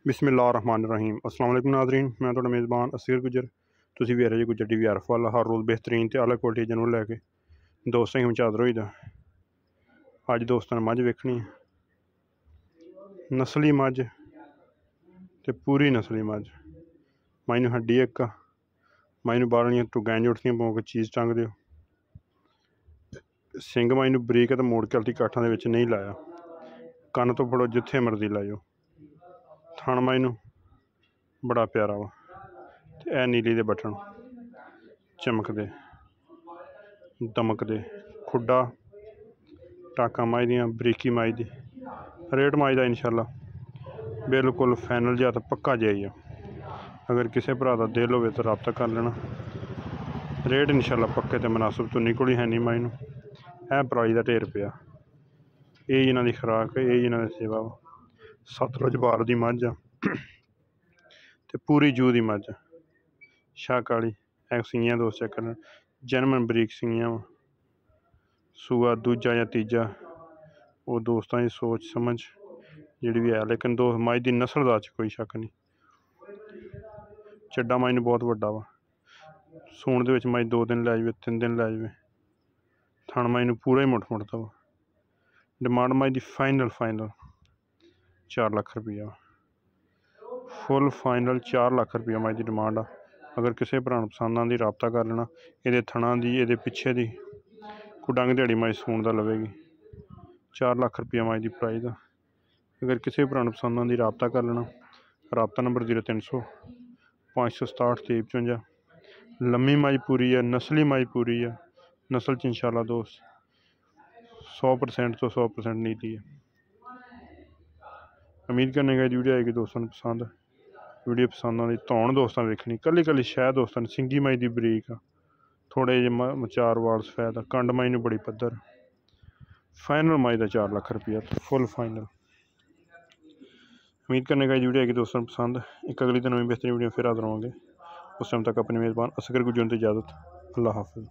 बिस्मिल्लाहिर्रहमानिर्रहीम अस्सलाम वालेकुम नाज़रीन, मैं तुहाडा मेज़बान असीर गुजर। तुसीं वेख रहे जी गुज्जर टीवी आरिफवाला, हर रोज़ बेहतरीन ते आला क्वालिटी जानवर लैके दोस्तें हम चादर होई दा। अज दोस्तां ने मझ वेखनी नस्ली मझ ते पूरी नस्ली मझ नूं हड्डी इक नूं बाहर टुगैं जुड़तियां पाओ के चीज़ टंग दिओ। सिंग नूं बरीक ते मोड़ के हल्की काठां दे विच नहीं लाया, कन्न तो फड़ो जिथे मर्जी लाओ। थण नूं बड़ा प्यारा वा ते ए नीली दे बटन चमकदे दमकदे, खुड्डा टाका माई दियां, बरीकी माई दी, रेट माई दा इंशाल्लाह बिल्कुल फाइनल जिहा तो पक्का जिहा ही आ। अगर किसी भरा दा दिल होवे तो रब्ता कर लेना। रेट इंशाल्लाह पक्के ते मुनासिब तो निकल ही है नहीं। माई नूं ऐ पराई दा ढेर पिया। यही इन्हां दी खुराक है, यही इन्हां दी सेवा वा। सतलुज बार दी मझ आ ते पूरी जू दी मझ शाह काली एक सिंगियां दोस्त चेक करन, जनमन बरीक सिंगियां वा। सूआ दूजा या तीजा वो दोस्तां की सोच समझ जिहड़ी भी है, लेकिन दोस्त मझ दी नस्ल दा कोई शक नहीं। चड्डा मझ नूं बहुत वड्डा वा। सूण दे विच मझ 2 दिन लै जावे, 3 दिन लै जावे। थण मझ नूं पूरा ही मुठ मुठदा वा। डिमांड मझ दी फाइनल 4 लाख रुपया, फुल फाइनल 4 लाख रुपया मझ दी डिमांड आ। अगर किसी भरा नूं पसंद आंदी रब्ता कर लेना। ये थणा दी ये पिछे दी कोई डंग दिहाड़ी मझ सूण दा लवेगी। 4 लाख रुपया मझ दी प्राइस आ। अगर किसी भरा नूं पसंद आंदी रब्ता कर लेना। रब्ता नंबर 0300 567 53। लम्मी मझ पूरी है, नस्ली मझ पूरी है। नस्ल च इंशाल्लाह दोस्त 100% तो 100% नीली है। उम्मीद करने का वीडियो आएगी दोस्तों पसंद। वीडियो पसंद आती धौन दोस्तां वेखनी, कली कली शह दोस्तां सिंगी मई दी बरीक आ, थोड़े जे 4 वाल सफैद आ, कंड मई नूं बड़ी पद्धर। फाइनल मई दा 4 लाख रुपया फुल फाइनल। उम्मीद करने का वीडियो आएगी दोस्तों पसंद। एक अगली दिन में बेहतरीन वीडियो फिर हाजिर होंगे। उस टाइम तक अपने मेज़बान असगर गुज्जर की इजाज़त। अल्लाह हाफिज़।